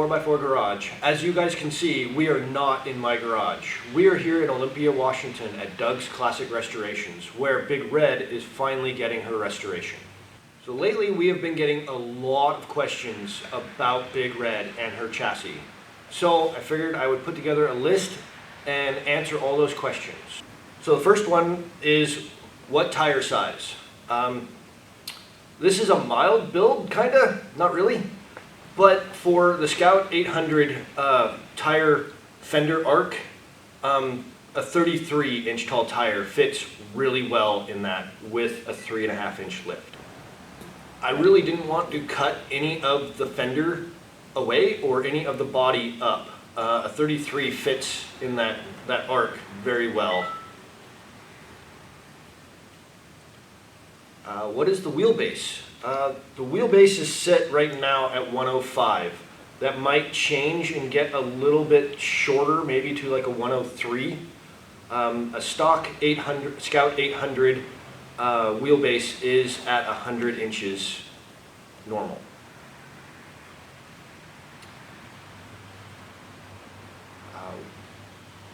4x4 garage. As you guys can see, we are not in my garage. We are here in Olympia, Washington at Doug's Classic Restorations, where Big Red is finally getting her restoration. So lately we have been getting a lot of questions about Big Red and her chassis. So I figured I would put together a list and answer all those questions. So the first one is, what tire size? This is a mild build, kinda, not really. But for the Scout 800 tire fender arc, a 33-inch tall tire fits really well in that with a 3.5-inch lift. I really didn't want to cut any of the fender away or any of the body up. A 33 fits in that arc very well. What is the wheelbase? The wheelbase is set right now at 105. That might change and get a little bit shorter, maybe to like a 103. A stock 800, Scout 800 wheelbase is at 100 inches normal.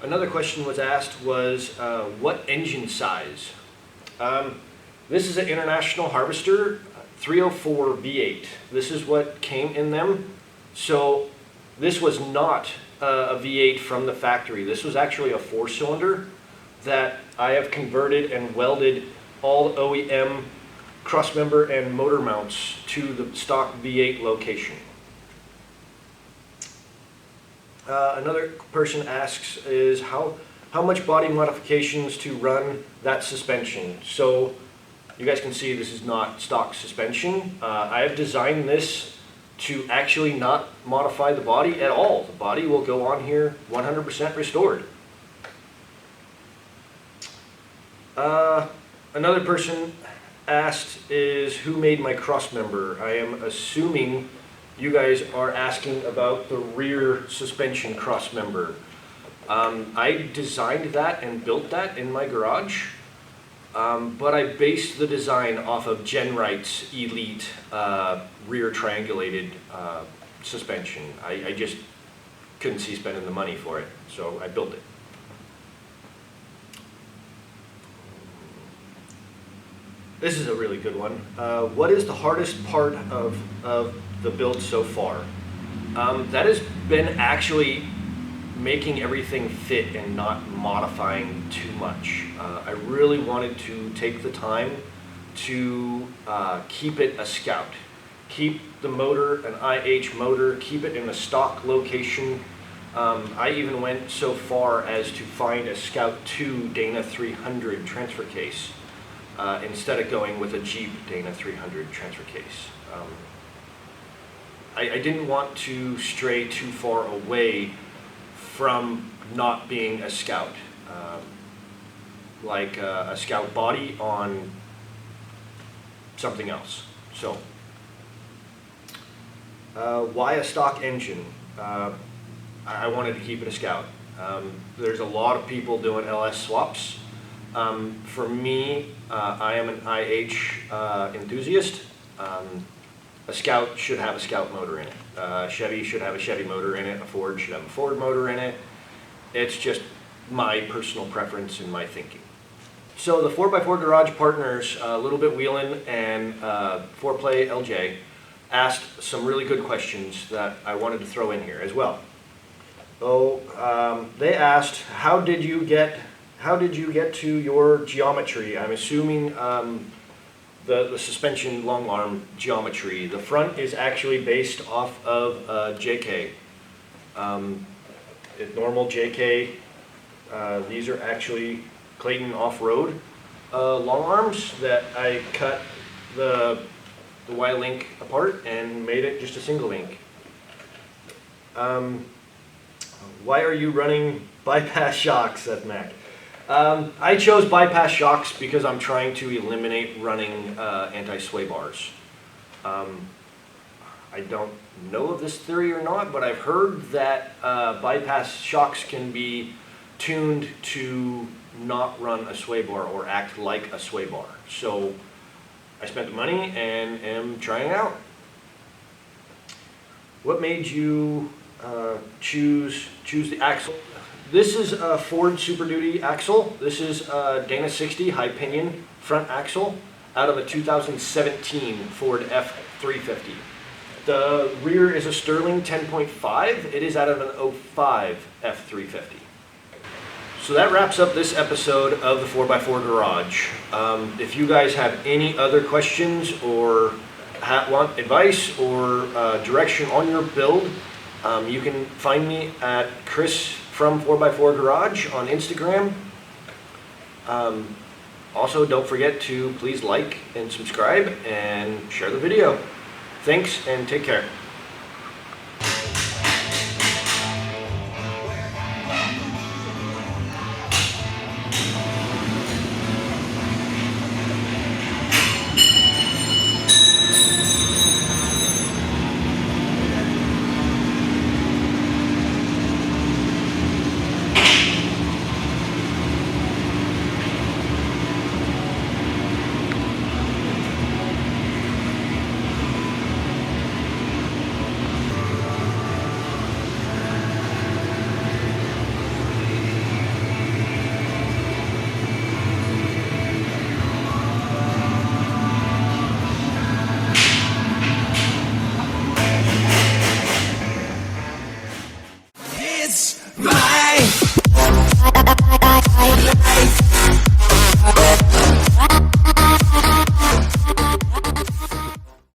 Another question was asked was, what engine size? This is an International Harvester 304 V8. This is what came in them. So this was not a V8 from the factory. This was actually a 4-cylinder that I have converted and welded all OEM crossmember and motor mounts to the stock V8 location. Another person asks is how much body modifications to run that suspension. So you guys can see this is not stock suspension. I have designed this to actually not modify the body at all. The body will go on here 100% restored. Another person asked is, who made my crossmember? I am assuming you guys are asking about the rear suspension crossmember. I designed that and built that in my garage. But I based the design off of Genrite's Elite rear triangulated suspension. I just couldn't see spending the money for it, so I built it. This is a really good one. What is the hardest part of the build so far? That has been actually making everything fit and not modifying too much. I really wanted to take the time to keep it a Scout. Keep the motor an IH motor, keep it in a stock location. I even went so far as to find a Scout 2 Dana 300 transfer case instead of going with a Jeep Dana 300 transfer case. I didn't want to stray too far away from not being a Scout, like a Scout body on something else. So, why a stock engine? I wanted to keep it a Scout. There's a lot of people doing LS swaps. For me, I am an IH enthusiast. A Scout should have a Scout motor in it. Chevy should have a Chevy motor in it. A Ford should have a Ford motor in it. It's just my personal preference and my thinking. So the 4x4 Garage partners, Little Bit Wheelin' and 4Play LJ, asked some really good questions that I wanted to throw in here as well. So they asked, how did you get to your geometry? I'm assuming the suspension long arm geometry. The front is actually based off of JK. Normal JK. These are actually Clayton Offroad long arms that I cut the Y-link apart and made it just a single link. Why are you running bypass shocks? Said Mac. I chose bypass shocks because I'm trying to eliminate running anti-sway bars. I don't know of this theory or not, but I've heard that bypass shocks can be tuned to not run a sway bar or act like a sway bar. So I spent the money and am trying it out. What made you choose the axle? This is a Ford Super Duty axle. This is a Dana 60 high pinion front axle out of a 2017 Ford F350. The rear is a Sterling 10.5. It is out of an 05 F350. So that wraps up this episode of the 4x4 Garage. If you guys have any other questions or want advice or direction on your build, you can find me at Chris from 4x4 Garage on Instagram. Also, don't forget to please like and subscribe and share the video. Thanks and take care.